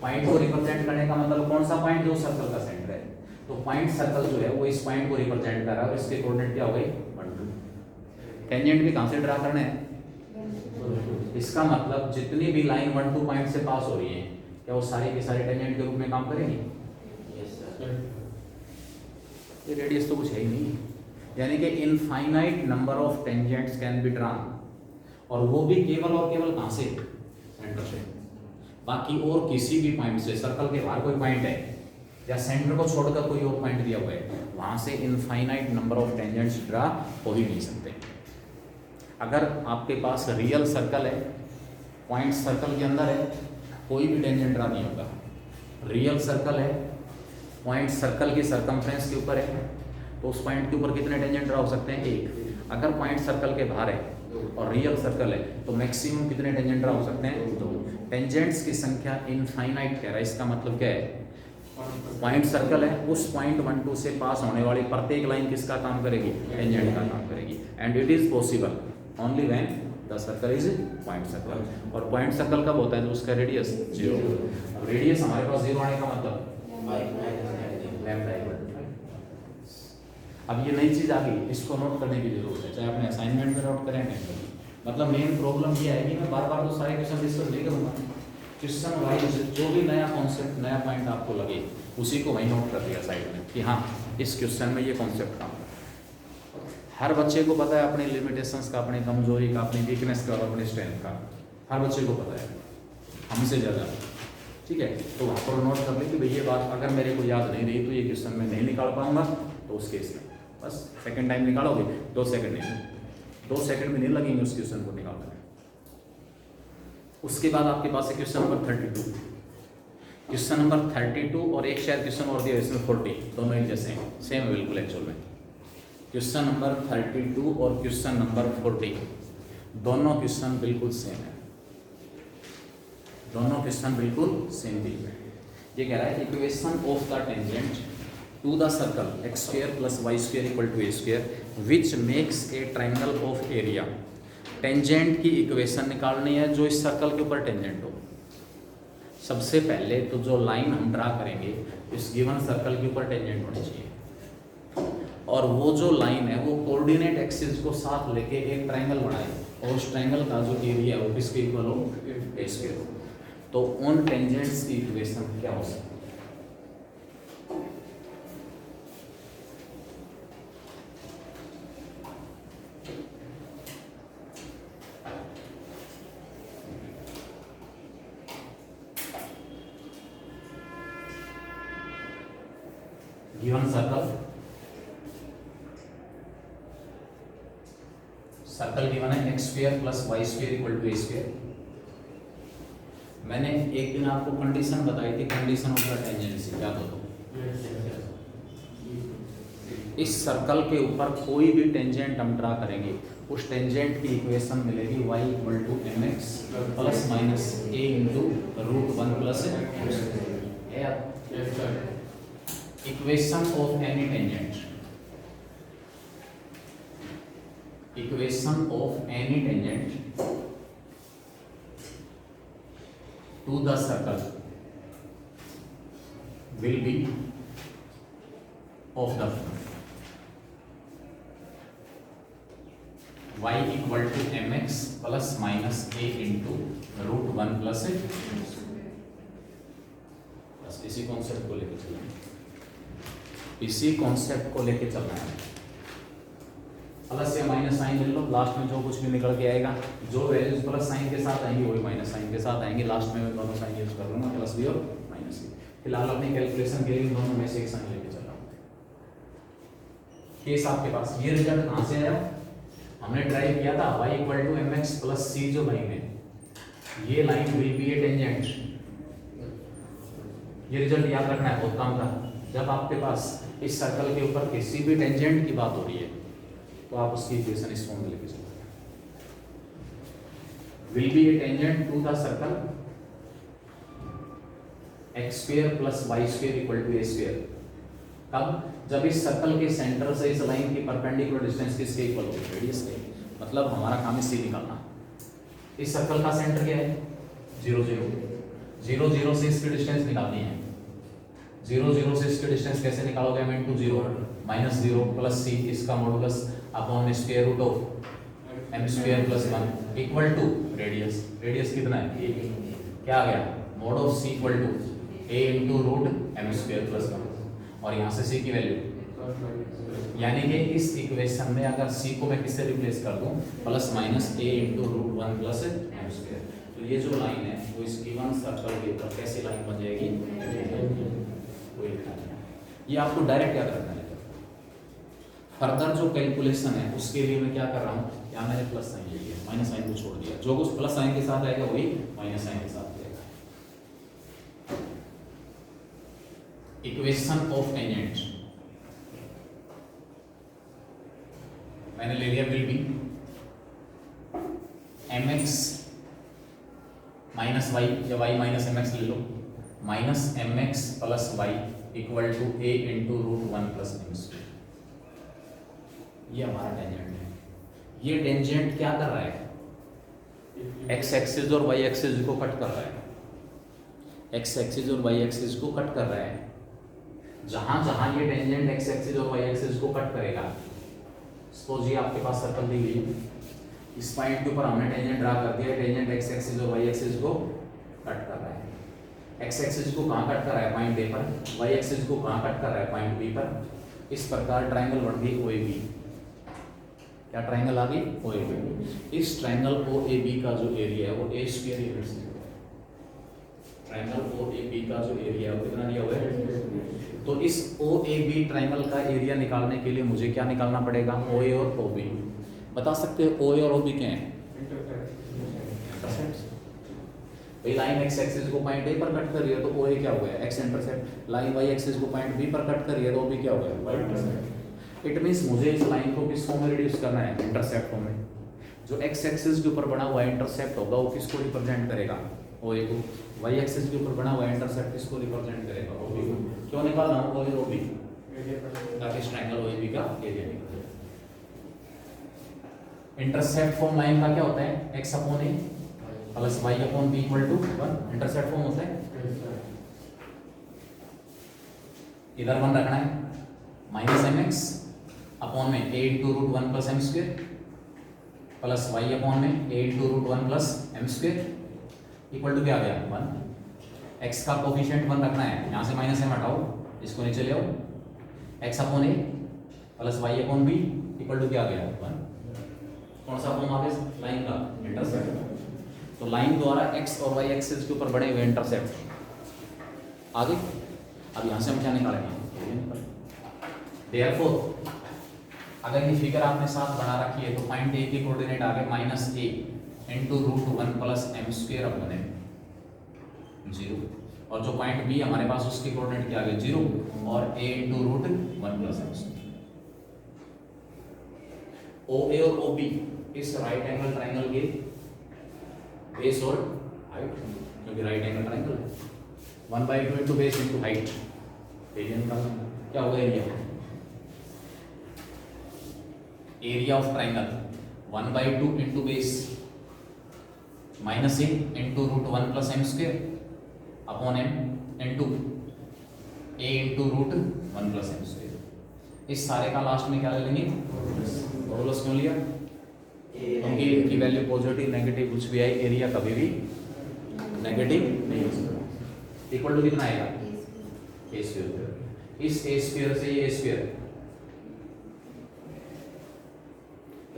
पॉइंट को रिप्रेजेंट करने का मतलब कौन सा पॉइंट, जो सर्कल का सेंटर है। तो पॉइंट सर्कल जो है वो इस पॉइंट को रिप्रेजेंट कर रहा है और इसके कोऑर्डिनेट क्या हो गई 1, 2। टेंजेंट भी कहां से ड्रा करना है, इसका मतलब जितनी भी लाइन 1, 2 पॉइंट से पास हो रही है क्या वो सारी की सारी टेंजेंट के रूप में काम करेगी, ये रेडियस तो कुछ है ही नहीं। यानी कि infinite number of tangents can be drawn, और वो भी केवल और केवल कहां से, सेंटर से। बाकी और किसी भी पॉइंट से, सर्कल के बाहर कोई पॉइंट है या सेंटर को छोड़कर कोई और पॉइंट दिया हुआ है, वहां से infinite number of tangents draw हो ही नहीं सकते। अगर आपके पास रियल सर्कल है, पॉइंट सर्कल के अंदर है, कोई भी टेंजेंट ड्रा नहीं होगा। रियल सर्कल है, पॉइंट सर्कल की सर्कमफ्रेंस के ऊपर है, तो उस पॉइंट के ऊपर कितने टेंजेंट ड्रा हो सकते हैं, 1। अगर पॉइंट सर्कल के बाहर है और रियल सर्कल है तो मैक्सिमम कितने टेंजेंट ड्रा हो सकते हैं, 2। टेंजेंट्स की संख्या इनफाइनाइट कह रहा है, इसका मतलब क्या है, पॉइंट सर्कल है, उस पॉइंट 1, 2 से पास होने वाली प्रत्येक लाइन किसका काम करेगी, टेंजेंट का काम करेगी। And it is possible only when the circle is point circle. और पॉइंट सर्कल कब होता है, तो उसका रेडियस 0। अब रेडियस हमारे पास 0 आने का मतलब लैम्डा इक्वल टू 5। अब ये नई चीज आ गई, इसको नोट करने की जरूरत है, चाहे अपने असाइनमेंट में नोट करें नहीं करें। मतलब मेन प्रॉब्लम ये है कि मैं बार बार तो सारे क्वेश्चन डिस्कस नहीं करूंगा, क्वेश्चन वाइज जो भी नया कॉन्सेप्ट, नया पॉइंट आपको लगे उसी को वहीं नोट कर दिया साइड में कि हाँ इस क्वेश्चन में ये कॉन्सेप्ट काम कर रहा है। हर बच्चे को पता है अपनी लिमिटेशंस का, अपनी कमजोरी का, अपनी वीकनेस का और अपनी स्ट्रेंथ का, हर बच्चे को पता है, हमसे ज़्यादा। ठीक है, तो वहाँ पर नोट कर लें कि भाई ये बात अगर मेरे को याद नहीं रही तो ये क्वेश्चन में नहीं निकाल पाऊंगा, तो उस केस में बस सेकंड टाइम निकालोगे 2 सेकंड नहीं, 2 सेकंड में नहीं लगेंगे उस क्वेश्चन को निकालने में। उसके बाद आपके पास है क्वेश्चन नंबर 32। क्वेश्चन नंबर 32 और एक शायद क्वेश्चन और दिया इसमें 40, दोनों एक जैसे हैं, सेम है बिल्कुल एक्चुअल में। क्वेश्चन नंबर 32 और क्वेश्चन नंबर 40 दोनों क्वेश्चन बिल्कुल सेम है, दोनों क्वेश्चन बिल्कुल सेम दी है। ये कह रहा है equation of the tangent to the circle x square plus y square equal to a square which makes a triangle of area. Tangent की इक्वेशन निकालनी है जो इस सर्कल के ऊपर टेंजेंट हो। सबसे पहले तो जो लाइन हम ड्रा करेंगे इस गिवन सर्कल के ऊपर टेंजेंट होनी चाहिए, और वो जो लाइन है वो कोऑर्डिनेट एक्सिस को साथ लेके एक ट्रायंगल बनाए, और उस ट्रायंगल का जो एरिया है वो किसके इक्वल हो, ए स्क्वायर हो। तो उन टेंजेंट्स की इक्वेशन क्या हो सकती है? गिवन सर्कल गिवन है x square plus y square equal to a square. मैंने एक दिन आपको कंडीशन बताई थी, कंडीशन ऑफ द टेंजेंसी, क्या तो इस सर्कल के ऊपर कोई भी टेंजेंट हम ड्रा करेंगे उस टेंजेंट की इक्वेशन मिलेगी y equal to m x plus minus a into root 1 plus equation of any tangent, equation of any tangent to the circle will be of the y equal to mx plus minus a into root 1 plus a। बस इसी concept को लेके चलना है, इसी concept को लेके चलना है। प्लस या माइनस साइन ले लो, लास्ट में जो कुछ भी निकल के आएगा, जो वैल्यूज प्लस साइन के साथ आएंगी वही माइनस साइन के साथ आएंगी। लास्ट में मैं दोनों साइन यूज कर लूंगा, प्लस भी और माइनस भी। फिलहाल अपनी कैलकुलेशन के लिए दोनों में से एक साइन लेके चल रहा हूँ। केस आपके पास ये रिजल्ट कहाँ से आया, हमने ट्राई किया था y equal to m x plus c, जो लाइन है ये line will be a tangent. ये रिजल्ट याद रखना है, बहुत काम का। जब आपके पास इस सर्कल के ऊपर किसी भी टेंजेंट की बात हो रही है तो आप उसकी इक्वेशन इस फॉर्म में लेके चलोगे, will be a tangent to the circle x square plus y square equal to a square. कब, जब इस सर्कल के सेंटर से इस लाइन की परपेंडिकुलर डिस्टेंस किसके इक्वल होगी, रेडियस के। मतलब हमारा काम है सी निकालना। इस सर्कल का सेंटर क्या है, 0 0 0 0 से इसकी डिस्टेंस निकालनी है। 0 0 से इसकी डिस्टेंस कैसे निकालोगे, m into 0 minus 0 plus c, इसका modulus upon square root of m square plus 1 equal to radius. Radius कितना है, क्या आ गया, mod of c equal to a into root m square plus 1, और यहाँ से c की वैल्यू, यानी कि इस इक्वेशन में अगर c को मैं किससे रिप्लेस कर दूं, plus minus a into root 1 plus m square. तो ये जो लाइन है वो इस गिवन सर्कल के ऊपर कैसी लाइन बन जाएगी, कोई लिखा नहीं है, ये आपको डायरेक्ट याद रखना है। फर्दर जो कैलकुलेशन है उसके लिए मैं क्या कर रहा हूँ, यहाँ मैंने प्लस साइन ले लिया, माइनस साइन को छोड़ दिया। जो कुछ प्लस साइन के साथ आएगा वही माइनस साइन के साथ आएगा। इक्वेशन ऑफ टेंजेंट मैंने ले लिया, will be m x minus y, या वाई माइनस एम एक्स ले लो, minus m x plus y equal to a into root 1 plus m square. ये हमारा टेंजेंट है। ये टेंजेंट क्या कर रहा है, एक्स एक्सिस और वाई एक्सिस को कट कर रहा है, एक्स एक्सिस और वाई एक्सिस को कट कर रहा है। जहां जहां ये टेंजेंट एक्स एक्सिस और वाई एक्सिस को कट करेगा, सपोज ये आपके पास सर्कल दी गई है, इस पॉइंट के ऊपर हमने टेंजेंट ड्रा कर दिया, टेंजेंट एक्स एक्सिस और वाई एक्सिस को कट कर रहा है। एक्स एक्सिस को कहाँ कट कर रहा है, पॉइंट ए पर, वाई एक्सिस को कहाँ कट कर रहा है, पॉइंट बी पर। इस प्रकार ट्रायंगल बन गई OAB। क्या ट्रायंगल आ गई OAB। इस ट्रायंगल OAB का जो एरिया है वो A स्क्वायर यूनिट से, ट्रायंगल OAB का जो एरिया है वो कितना दिया हुआ है। तो इस OAB ट्रायंगल का एरिया निकालने के लिए मुझे क्या निकालना पड़ेगा, OA और OB। बता सकते हो OA और OB क्या है, इंटरसेप्ट। भाई लाइन x एक्सिस को पॉइंट A पर कट कर रही है तो OA क्या हो गया, x intercept. Line y axis को पॉइंट B पर कट कर रही है तो OB क्या हो गया, y इंटरसेप्ट। इट मींस मुझे इस लाइन को किस फॉर्म में रिड्यूस करना है, इंटरसेप्ट फॉर्म में। जो x एक्सिस के ऊपर बना हुआ इंटरसेप्ट होगा वो किसको रिप्रेजेंट करेगा, OA को। y एक्सिस के ऊपर बना हुआ इंटरसेप्ट किसको रिप्रेजेंट करेगा, OB को। क्यों निकालना है OA और OB, ताकि इस ट्रायंगल OAB का एरिया निकल जाए। इंटरसेप्ट फॉर्म लाइन का क्या होता है, x upon a plus y upon b equal to 1। Intercept form होता है, इधर 1 रखना है, माइनस mx अपॉन में a into root 1 plus m square plus y upon में a into root 1 plus m square equal to क्या आ गया 1। x का कोफिशिएंट 1 रखना है, यहाँ से माइनस m हटाओ, इसको नीचे ले आओ, x upon a plus y upon b equal to क्या आ गया 1। कौन सा फॉर्म आ गया लाइन का, इंटरसेप्ट। तो लाइन द्वारा x और y एक्सिस के ऊपर बने हुए इंटरसेप्ट आगे। अब यहाँ से हम क्या निकालेंगे, देयरफॉर अगर ये फिगर आपने साथ बना रखी है तो पॉइंट A के कोऑर्डिनेट आ गए minus a into root 1 plus m square upon m 0, और जो पॉइंट B हमारे पास उसके कोऑर्डिनेट क्या आ गए 0 और a into root 1 plus m square. OA और OB इस राइट एंगल ट्रायंगल के बेस और हाइट, क्योंकि राइट एंगल ट्रायंगल है। 1/2 into base into height, area निकालना। क्या होगा area, area of triangle 1/2 into base minus a into root 1 plus m square upon m into a into root 1 plus m square. इस सारे का last में क्या ले लेंगे, मॉडुलस क्यों लिया, क्योंकि इनकी वैल्यू पॉजिटिव नेगेटिव कुछ भी आई, एरिया कभी भी नेगेटिव नहीं हो सकता। इक्वल टू कितना आएगा, a स्क्वायर। इस a स्क्वायर से ये a स्क्वायर,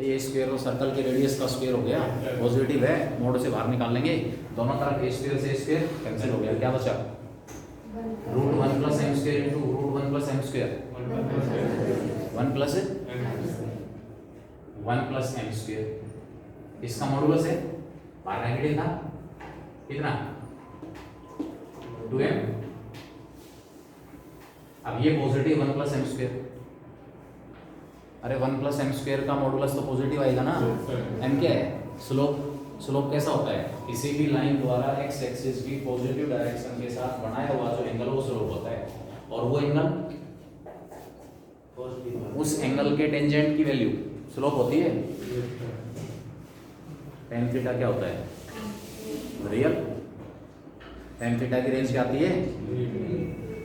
ये स्क्वायर और सर्कल के रेडियस का स्क्वायर हो गया, पॉजिटिव है, मोड से बाहर निकाल लेंगे, दोनों तरफ a स्क्वायर से स्क्वायर कैंसिल हो गया, क्या बचा root 1 plus m square into root 1 plus m square 1 plus m square. इसका मॉडुलस है, बाहर नेगेटिव था कितना 2m, अब ये पॉजिटिव 1 प्लस m स्क्वायर। अरे 1 प्लस m स्क्वायर का मॉडुलस तो पॉजिटिव आएगा ना, m क्या है स्लोप। स्लोप कैसा होता है, किसी भी लाइन द्वारा x एक्सिस की पॉजिटिव डायरेक्शन के साथ बनाया हुआ जो एंगल वो स्लोप होता है, और वो एंगल उस एंगल के टेंजेंट की वैल्यू स्लोप होती है। tan थीटा क्या होता है रियल, tan थीटा की रेंज क्या आती है,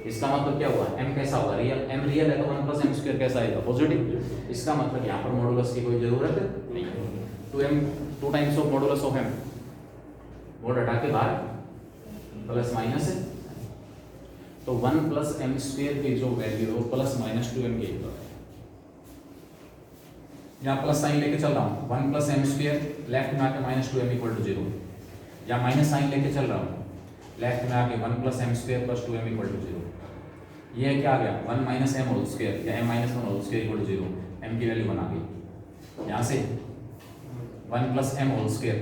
इसका मतलब क्या हुआ m कैसा होगा रियल, m रियल है तो 1 प्लस m स्क्वायर कैसा आएगा पॉजिटिव। इसका मतलब यहाँ पर मॉडुलस की कोई जरूरत नहीं है, 2 times of modulus of m, mode हटा के बाहर प्लस माइनस है, तो 1 प्लस m स्क्वायर की जो वैल्यू है वो प्लस माइनस 2m के इक्वल है। यहाँ प्लस साइन लेके चल रहा हूँ, 1 प्लस m स्क्वायर लेफ्ट में आके माइनस 2m इक्वल टू 0, या माइनस साइन लेके चल रहा हूँ, लेफ्ट में आके 1 plus m square plus 2m equal to 0। ये क्या आ गया 1 माइनस m होल स्क्वायर या m minus 1 whole square equal to 0, m की वैल्यू बना गई। यहाँ से 1 plus m whole square,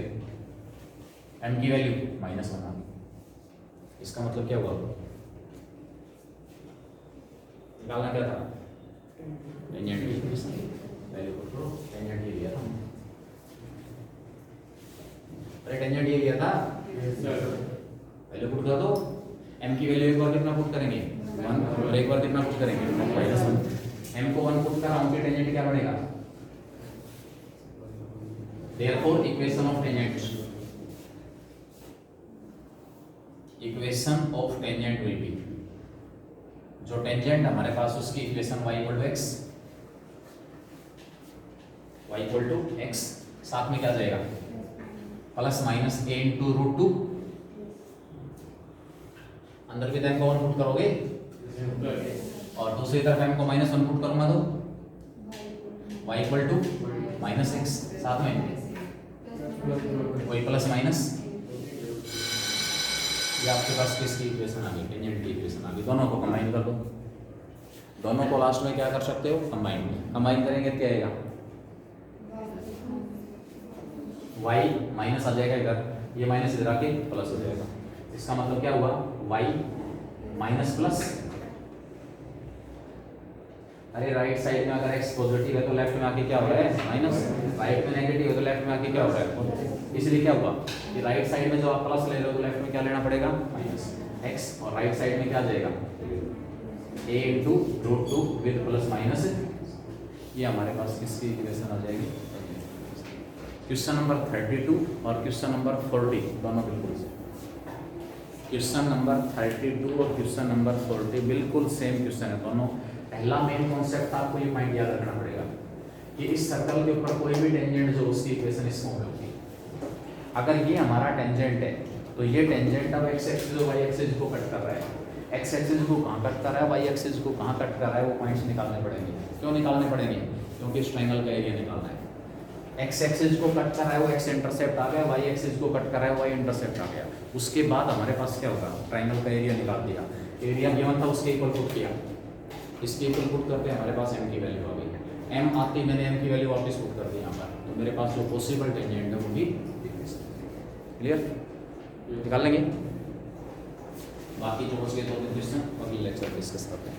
m की वैल्यू माइनस 1 आ गई। इसका मतलब क्या हुआ, निकालना क्या था टेंजेंट वैल्यू को, टेंजेंट ये लिया था, अरे टेंजेंट ये लिया था, वैल्यू पुट कर दो, m की वैल्यू एक बार कितना पुट करेंगे 1 और एक बार कितना पुट करेंगे -1। m को 1 पुट करा, उनके टेंजेंट क्या बनेगा, therefore equation of tangent, equation of tangent will be, जो टेंजेंट हमारे पास उसकी equation y equal to x, y equal to x, साथ में क्या जाएगा plus minus a into root 2, अंदर की तरफ 1 पुट करोगे और दूसरी तरफ m को -1 पुट करूंगा तो y इक्वल टू -x, साथ में वही प्लस माइनस, ये आपके पास किसकी इक्वेशन आ गई, टेंजेंट की इक्वेशन आ गई। दोनों को कंबाइन कर दो, दोनों को लास्ट में क्या कर सकते हो, कंबाइन करेंगे क्या आएगा, y माइनस आ जाएगा इधर, ये माइनस इधर आके प्लस हो जाएगा। इसका मतलब क्या हुआ, y माइनस प्लस, अरे राइट साइड में अगर x पॉजिटिव है तो लेफ्ट में आके क्या हो रहा है माइनस, राइट में नेगेटिव है तो लेफ्ट में आके क्या हो रहा है, इसलिए क्या हुआ कि राइट साइड में जो आप प्लस ले रहे हो तो लेफ्ट में क्या लेना पड़ेगा माइनस x, और राइट साइड में क्या आ जाएगा a into root 2 with plus minus, ये हमारे पास किसकी इक्वेशन आ जाएगी। क्वेश्चन नंबर 32 और क्वेश्चन नंबर 40 दोनों बिल्कुल सेम, क्वेश्चन नंबर 32 और क्वेश्चन नंबर 40 बिल्कुल सेम क्वेश्चन है दोनों। पहला मेन कॉन्सेप्ट आपको ये माइंड याद रखना पड़ेगा कि इस सर्कल के ऊपर कोई भी टेंजेंट जो उसकी इक्वेशन इस फॉर्म में होगी। अगर ये हमारा टेंजेंट है तो ये टेंजेंट अब x एक्सिस और y एक्सिस को कट कर रहा है, x एक्सिस को कहाँ कट कर रहा है, y एक्सिस को कहाँ कट कर रहा है, वो पॉइंट्स निकालने पड़ेंगे। क्यों निकालने पड़ेंगे, क्योंकि इस ट्रायंगल का एरिया निकालना है। x एक्सिस को कट कर रहा है वो x इंटरसेप्ट आ गया, y एक्सिस को कट कर रहा है y इंटरसेप्ट आ गया। उसके बाद हमारे पास क्या होगा, ट्रायंगल का एरिया निकाल दिया, एरिया गिवन था उसके इक्वल पुट किया, इसके इक्वल पुट करके हमारे पास m की वैल्यू आ गई, m आती मैंने m की वैल्यू वापस पुट कर दी यहाँ पर, तो मेरे पास जो पॉसिबल टेंजेंट है वो भी क्लियर निकाल लेंगे। बाकी जो बच गए 2-3 क्वेश्चन अगले लेक्चर डिस्कस करते हैं।